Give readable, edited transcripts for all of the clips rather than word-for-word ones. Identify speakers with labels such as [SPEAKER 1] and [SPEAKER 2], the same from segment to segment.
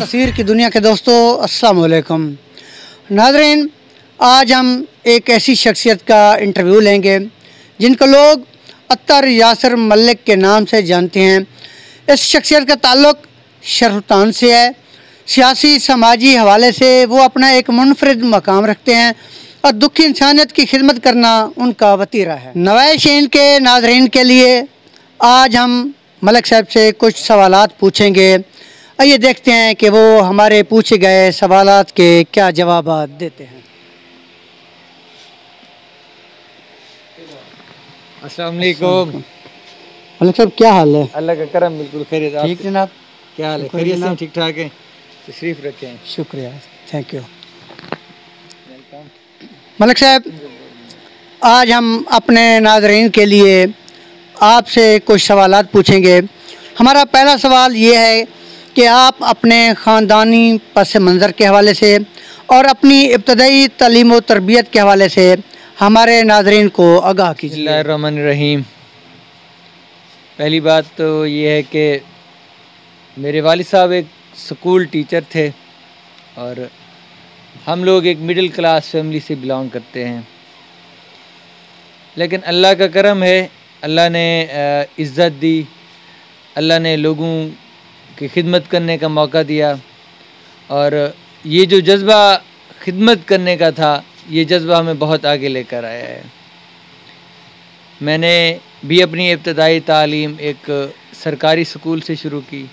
[SPEAKER 1] तस्वीर की दुनिया के दोस्तों, अस्सलाम वालेकुम। नाज़रीन, आज हम एक ऐसी शख्सियत का इंटरव्यू लेंगे जिनको लोग अत्तर यासर मलिक के नाम से जानते हैं। इस शख्सियत का ताल्लुक़ शरफतान से है। सियासी समाजी हवाले से वो अपना एक मुनफरिद मकाम रखते हैं और दुखी इंसानियत की खिदमत करना उनका वतीरा है। नवाइशीन के नाज़रीन के लिए आज हम मलिक साहब से कुछ सवालात पूछेंगे। आइए देखते हैं कि वो हमारे पूछे गए सवालात के क्या जवाब देते हैं।
[SPEAKER 2] अस्सलाम वालेकुम।
[SPEAKER 1] मलिक साहब, क्या हाल है?
[SPEAKER 2] अल्लाह का करम, बिल्कुल खैरियत।
[SPEAKER 1] ठीक जनाब।
[SPEAKER 2] क्या हाल है? खैरियत से? ठीक ठाक है। तशरीफ़ रखें।
[SPEAKER 1] शुक्रिया, थैंक यू। मलिक साहब, आज हम अपने नाज़रीन के लिए आपसे कुछ सवालात पूछेंगे। हमारा पहला सवाल ये है कि आप अपने ख़ानदानी पस मंज़र के हवाले से और अपनी इब्तदाई तालीम व तरबियत के हवाले से हमारे नाज़रीन को आगाह कीजिए।
[SPEAKER 2] बिस्मिल्लाहिर्रहमानिर्रहीम। पहली बात तो ये है कि मेरे वालिद साहब एक स्कूल टीचर थे और हम लोग एक मिडिल क्लास फैमिली से बिलोंग करते हैं, लेकिन अल्लाह का करम है, अल्लाह ने इज़्ज़त दी, अल्लाह ने लोगों की खिदमत करने का मौका दिया और ये जो जज्बा खिदमत करने का था, ये जज्बा हमें बहुत आगे लेकर आया है। मैंने भी अपनी इब्तदाई तालीम एक सरकारी स्कूल से शुरू की।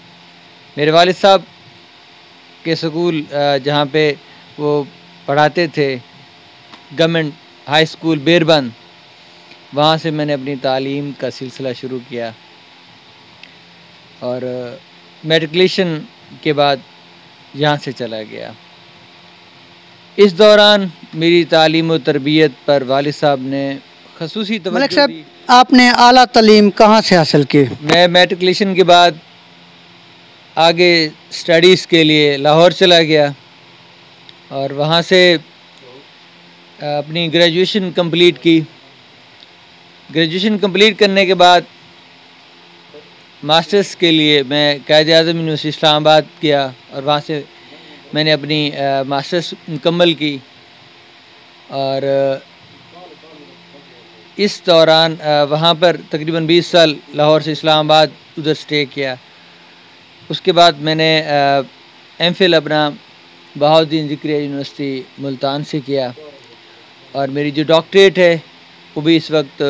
[SPEAKER 2] मेरे वालिद साहब के स्कूल जहाँ पे वो पढ़ाते थे, गवर्नमेंट हाई स्कूल बेरबंद, वहाँ से मैंने अपनी तालीम का सिलसिला शुरू किया और मैट्रिकुलेशन के बाद यहाँ से चला गया। इस दौरान मेरी तालीम व तरबियत पर वालिद साहब ने खसूसी तवज्जो दी।
[SPEAKER 1] आपने आला तालीम कहाँ से हासिल की?
[SPEAKER 2] मैं मैट्रिकुलेशन के बाद आगे स्टडीज़ के लिए लाहौर चला गया और वहाँ से अपनी ग्रेजुएशन कंप्लीट की। ग्रेजुएशन कंप्लीट करने के बाद मास्टर्स के लिए मैं कायद-ए-आज़म यूनिवर्सिटी इस्लामाबाद किया और वहाँ से मैंने अपनी मास्टर्स मुकम्मल की और इस दौरान वहाँ पर तकरीबन 20 साल लाहौर से इस्लामाबाद उधर स्टे किया। उसके बाद मैंने एमफिल अपना बहाउद्दीन ज़िक्रिया यूनिवर्सिटी मुल्तान से किया और मेरी जो डॉक्टरेट है वो भी इस वक्त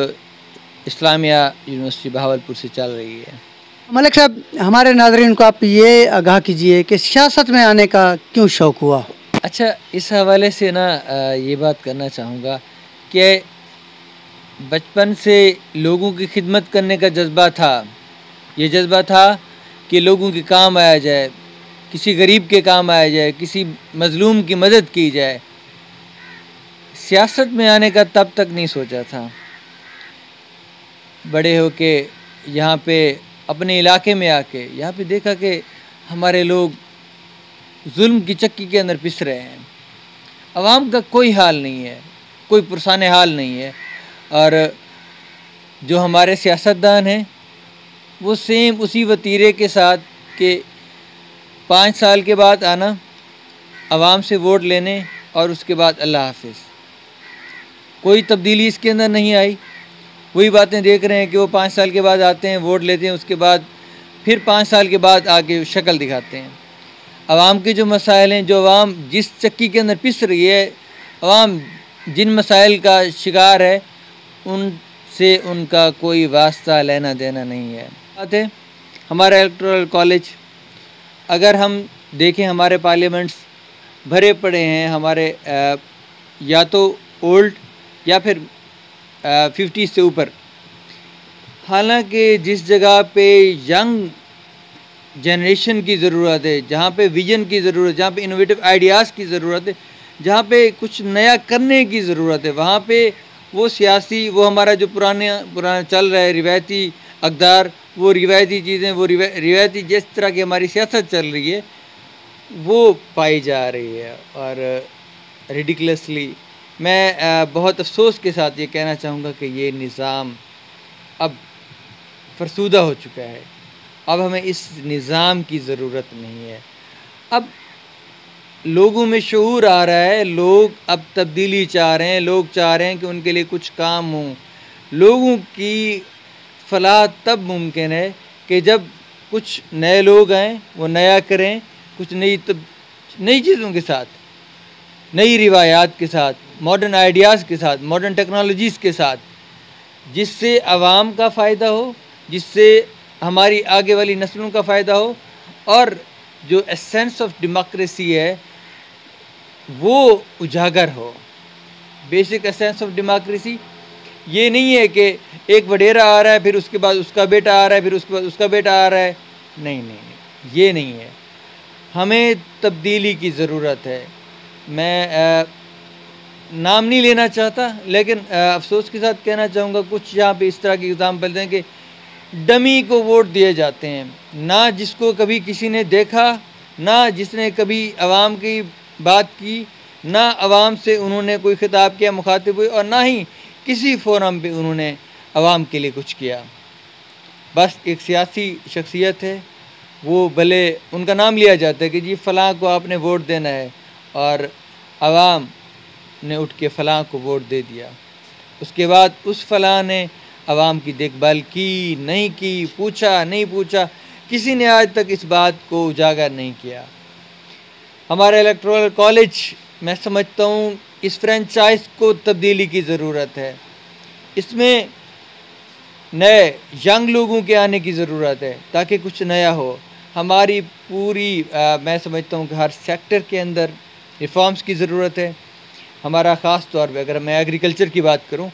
[SPEAKER 2] इस्लामिया यूनिवर्सिटी बहावलपुर से चल रही है।
[SPEAKER 1] मलिक साहब, हमारे नाज़रीन को आप ये आगाह कीजिए कि सियासत में आने का क्यों शौक़ हुआ?
[SPEAKER 2] अच्छा, इस हवाले से ना ये बात करना चाहूँगा कि बचपन से लोगों की खिदमत करने का जज्बा था। ये जज्बा था कि लोगों के काम आया जाए, किसी गरीब के काम आया जाए, किसी मज़लूम की मदद की जाए। सियासत में आने का तब तक नहीं सोचा था। बड़े होके यहाँ पे अपने इलाके में आके यहाँ पे देखा कि हमारे लोग जुल्म की चक्की के अंदर पिस रहे हैं। आवाम का कोई हाल नहीं है, कोई पुरसान हाल नहीं है और जो हमारे सियासतदान हैं वो सेम उसी वतीरे के साथ कि 5 साल के बाद आना, आवाम से वोट लेने और उसके बाद अल्लाह हाफिज़। कोई तब्दीली इसके अंदर नहीं आई। वही बातें देख रहे हैं कि वो 5 साल के बाद आते हैं, वोट लेते हैं, उसके बाद फिर 5 साल के बाद आके शक्ल दिखाते हैं। आवाम के जो मसाइल हैं, जो आवाम जिस चक्की के अंदर पिस रही है, आवाम जिन मसाइल का शिकार है, उनसे उनका कोई वास्ता लेना देना नहीं है। बात है हमारा इलेक्टोरल कॉलेज, अगर हम देखें हमारे पार्लियामेंट्स भरे पड़े हैं, हमारे या तो ओल्ड या फिर 50 से ऊपर। हालांकि जिस जगह पे यंग जनरेशन की ज़रूरत है, जहाँ पे विजन की ज़रूरत, जहाँ पे इनोवेटिव आइडियाज़ की ज़रूरत है, जहाँ पे कुछ नया करने की ज़रूरत है, वहाँ पे वो सियासी, वो हमारा जो पुराना चल रहा है रिवायती अक़दार, वो रिवायती चीज़ें, वो रिवायती जिस तरह की हमारी सियासत चल रही है वो पाई जा रही है और रिडिकुलसली मैं बहुत अफसोस के साथ ये कहना चाहूँगा कि ये निज़ाम अब फरसूदा हो चुका है। अब हमें इस निज़ाम की ज़रूरत नहीं है। अब लोगों में शऊर आ रहा है, लोग अब तब्दीली चाह रहे हैं, लोग चाह रहे हैं कि उनके लिए कुछ काम हो। लोगों की फलाह तब मुमकिन है कि जब कुछ नए लोग आएँ, वो नया करें, कुछ नई चीज़ों के साथ, नई रिवायात के साथ, मॉडर्न आइडियाज़ के साथ, मॉडर्न टेक्नोलॉजीज़ के साथ, जिससे आवाम का फ़ायदा हो, जिससे हमारी आगे वाली नस्लों का फ़ायदा हो, और जो एसेंस ऑफ डेमोक्रेसी है वो उजागर हो। बेसिक एसेंस ऑफ डेमोक्रेसी ये नहीं है कि एक वडेरा आ रहा है, फिर उसके बाद उसका बेटा आ रहा है, फिर उसके बाद उसका बेटा आ रहा है। नहीं नहीं नहीं, ये नहीं है। हमें तब्दीली की ज़रूरत है। मैं नाम नहीं लेना चाहता, लेकिन अफसोस के साथ कहना चाहूँगा, कुछ यहाँ पे इस तरह की एग्ज़ाम्पल हैं कि डमी को वोट दिए जाते हैं, ना जिसको कभी किसी ने देखा, ना जिसने कभी आवाम की बात की, ना आवाम से उन्होंने कोई खिताब किया, मुखातिब हुए, और ना ही किसी फोरम पे उन्होंने आवाम के लिए कुछ किया। बस एक सियासी शख्सियत है, वो भले उनका नाम लिया जाता है कि जी फ़लाँ को आपने वोट देना है, और आवाम ने उठ के फ़लाँ को वोट दे दिया। उसके बाद उस फ़लाँ ने आवाम की देखभाल की, नहीं की, पूछा नहीं पूछा, किसी ने आज तक इस बात को उजागर नहीं किया। हमारे इलेक्टोरल कॉलेज, मैं समझता हूँ इस फ्रेंचाइज को तब्दीली की ज़रूरत है। इसमें नए यंग लोगों के आने की ज़रूरत है ताकि कुछ नया हो। हमारी पूरी मैं समझता हूँ कि हर सेक्टर के अंदर रिफॉर्म्स की ज़रूरत है। हमारा ख़ास तौर पे अगर मैं एग्रीकल्चर की बात करूँ,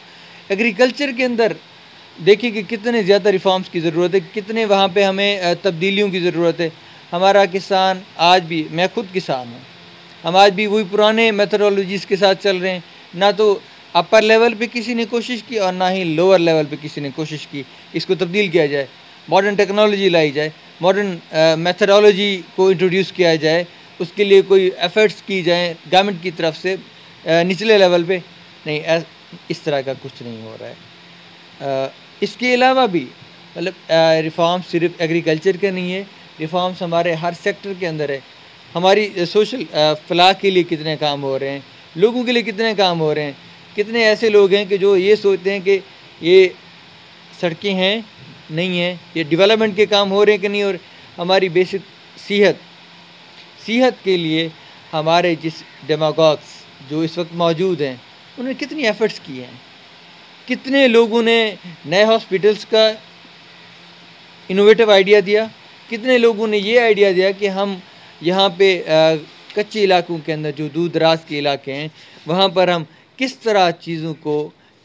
[SPEAKER 2] एग्रीकल्चर के अंदर देखिए कि कितने ज़्यादा रिफॉर्म्स की ज़रूरत है, कितने वहाँ पे हमें तब्दीलियों की ज़रूरत है। हमारा किसान आज भी, मैं खुद किसान हूँ, हम आज भी वही पुराने मेथडोलॉजीज़ के साथ चल रहे हैं। ना तो अपर लेवल पे किसी ने कोशिश की और ना ही लोअर लेवल पे किसी ने कोशिश की इसको तब्दील किया जाए, मॉडर्न टेक्नोलॉजी लाई जाए, मॉडर्न मेथडोलॉजी को इंट्रोड्यूस किया जाए, उसके लिए कोई एफ़र्ट्स की जाएँ गवर्नमेंट की तरफ से निचले लेवल पे। नहीं, इस तरह का कुछ नहीं हो रहा है। इसके अलावा भी मतलब रिफॉर्म सिर्फ एग्रीकल्चर का नहीं है, रिफॉर्म्स हमारे हर सेक्टर के अंदर है। हमारी सोशल फलाह के लिए कितने काम हो रहे हैं, लोगों के लिए कितने काम हो रहे हैं। कितने ऐसे लोग हैं कि जो ये सोचते हैं कि ये सड़कें हैं नहीं हैं, ये डेवलपमेंट के काम हो रहे हैं कि नहीं हो रहे। हमारी बेसिक सेहत के लिए हमारे जिस डेमागॉग्स जो इस वक्त मौजूद हैं, उन्होंने कितनी एफ़र्ट्स किए हैं। कितने लोगों ने नए हॉस्पिटल्स का इनोवेटिव आइडिया दिया, कितने लोगों ने ये आइडिया दिया कि हम यहाँ पे कच्चे इलाकों के अंदर जो दूर दराज के इलाके हैं, वहाँ पर हम किस तरह चीज़ों को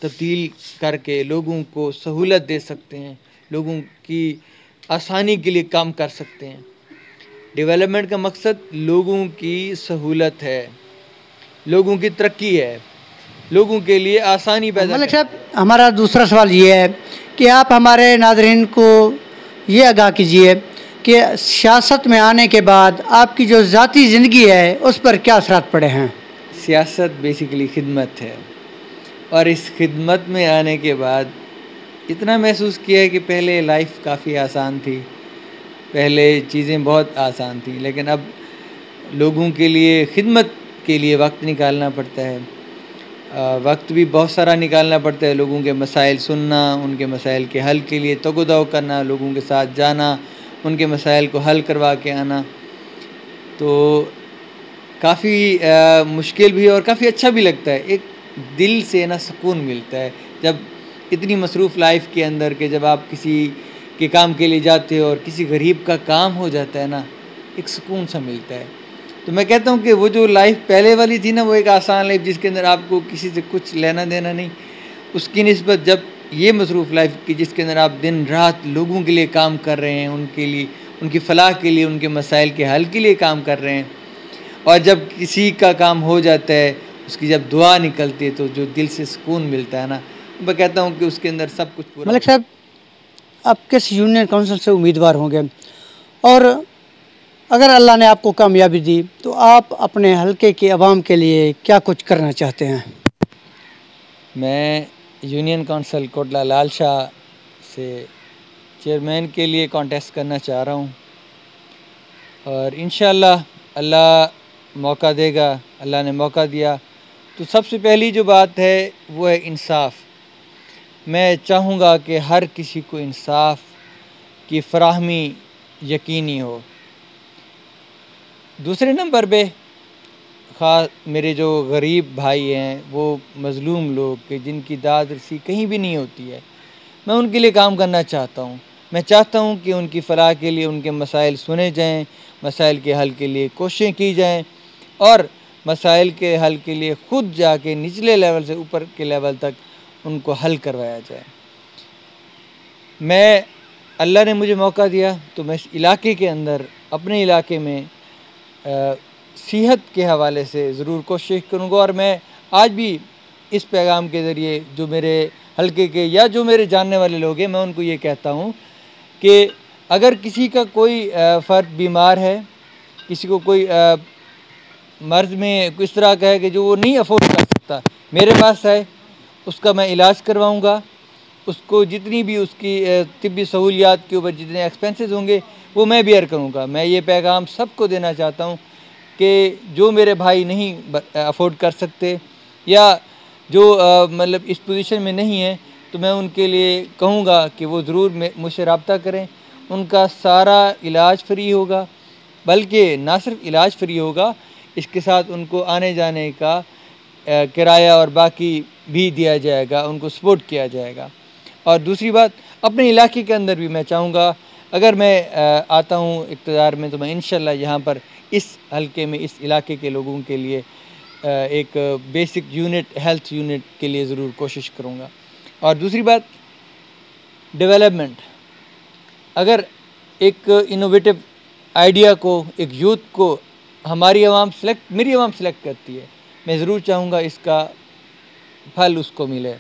[SPEAKER 2] तब्दील करके लोगों को सहूलत दे सकते हैं, लोगों की आसानी के लिए काम कर सकते हैं। डेवलपमेंट का मकसद लोगों की सहूलत है, लोगों की तरक्की है, लोगों के लिए आसानी पैदा।
[SPEAKER 1] मलिक साहब, हमारा दूसरा सवाल ये है कि आप हमारे नाज़रीन को ये आगाह कीजिए कि सियासत में आने के बाद आपकी जो ज़ाती ज़िंदगी है उस पर क्या असरात पड़े हैं।
[SPEAKER 2] सियासत बेसिकली खिदमत है, और इस खिदमत में आने के बाद इतना महसूस किया है कि पहले लाइफ काफ़ी आसान थी, पहले चीज़ें बहुत आसान थी, लेकिन अब लोगों के लिए खिदमत के लिए वक्त निकालना पड़ता है। वक्त भी बहुत सारा निकालना पड़ता है, लोगों के मसाइल सुनना, उनके मसाइल के हल के लिए तगुदाव करना, लोगों के साथ जाना, उनके मसाइल को हल करवा के आना। तो काफ़ी मुश्किल भी है और काफ़ी अच्छा भी लगता है। एक दिल से ना सुकून मिलता है जब इतनी मसरूफ़ लाइफ के अंदर के जब आप किसी के काम के लिए जाते हो और किसी गरीब का काम हो जाता है ना, एक सुकून सा मिलता है। तो मैं कहता हूँ कि वो जो लाइफ पहले वाली थी ना, वो एक आसान लाइफ जिसके अंदर आपको किसी से कुछ लेना देना नहीं, उसकी निस्बत जब ये मसरूफ़ लाइफ की जिसके अंदर आप दिन रात लोगों के लिए काम कर रहे हैं, उनके लिए, उनकी फ़लाह के लिए, उनके मसाइल के हल के लिए काम कर रहे हैं, और जब किसी का काम हो जाता है, उसकी जब दुआ निकलती है तो जो दिल से सुकून मिलता है ना, मैं कहता हूँ कि उसके अंदर सब कुछ पूरा।
[SPEAKER 1] मलिक साहब, आप किस यूनियन काउंसिल से उम्मीदवार होंगे, और अगर अल्लाह ने आपको कामयाबी दी तो आप अपने हलके के अवाम के लिए क्या कुछ करना चाहते हैं?
[SPEAKER 2] मैं यूनियन काउंसिल कोटला लाल शाह से चेयरमैन के लिए कॉन्टेस्ट करना चाह रहा हूँ, और इंशाअल्लाह अल्लाह मौका देगा, अल्लाह ने मौका दिया। तो सबसे पहली जो बात है वो है इंसाफ। मैं चाहूँगा कि हर किसी को इंसाफ की फराहमी यकीनी हो। दूसरे नंबर पे ख़ास मेरे जो गरीब भाई हैं, वो मज़लूम लोग कि जिनकी दाद रसी कहीं भी नहीं होती है, मैं उनके लिए काम करना चाहता हूँ। मैं चाहता हूँ कि उनकी फ़लाह के लिए उनके मसाइल सुने जाएँ, मसाइल के हल के लिए कोशिशें की जाएँ और मसाइल के हल के लिए ख़ुद जाके निचले लेवल से ऊपर के लेवल तक उनको हल करवाया जाए। मैं अल्लाह ने मुझे मौका दिया तो मैं इस इलाके के अंदर, अपने इलाके में सेहत के हवाले से ज़रूर कोशिश करूँगा। और मैं आज भी इस पैगाम के ज़रिए जो मेरे हल्के के या जो मेरे जानने वाले लोग हैं, मैं उनको ये कहता हूँ कि अगर किसी का कोई फ़र्द बीमार है, किसी को कोई मर्ज़ में किस तरह का है कि जो वो नहीं अफोर्ड कर सकता, मेरे पास आए, उसका मैं इलाज करवाऊँगा। उसको जितनी भी उसकी तिब्बी सहूलियात के ऊपर जितने एक्सपेंसेस होंगे वो मैं बेयर करूँगा। मैं ये पैगाम सबको देना चाहता हूँ कि जो मेरे भाई नहीं अफोर्ड कर सकते या जो मतलब इस पोजीशन में नहीं है, तो मैं उनके लिए कहूँगा कि वो ज़रूर मुझसे रब्ता करें। उनका सारा इलाज फ्री होगा, बल्कि ना सिर्फ इलाज फ्री होगा, इसके साथ उनको आने जाने का किराया और बाकी भी दिया जाएगा, उनको सपोर्ट किया जाएगा। और दूसरी बात, अपने इलाके के अंदर भी मैं चाहूँगा, अगर मैं आता हूँ इक़्तिदार में, तो मैं इंशाअल्लाह यहाँ पर इस हल्के में, इस इलाके के लोगों के लिए एक बेसिक यूनिट, हेल्थ यूनिट के लिए ज़रूर कोशिश करूँगा। और दूसरी बात, डेवलपमेंट। अगर एक इनोवेटिव आइडिया को, एक यूथ को मेरी आवाम सेलेक्ट करती है, मैं ज़रूर चाहूँगा इसका फल उसको मिले।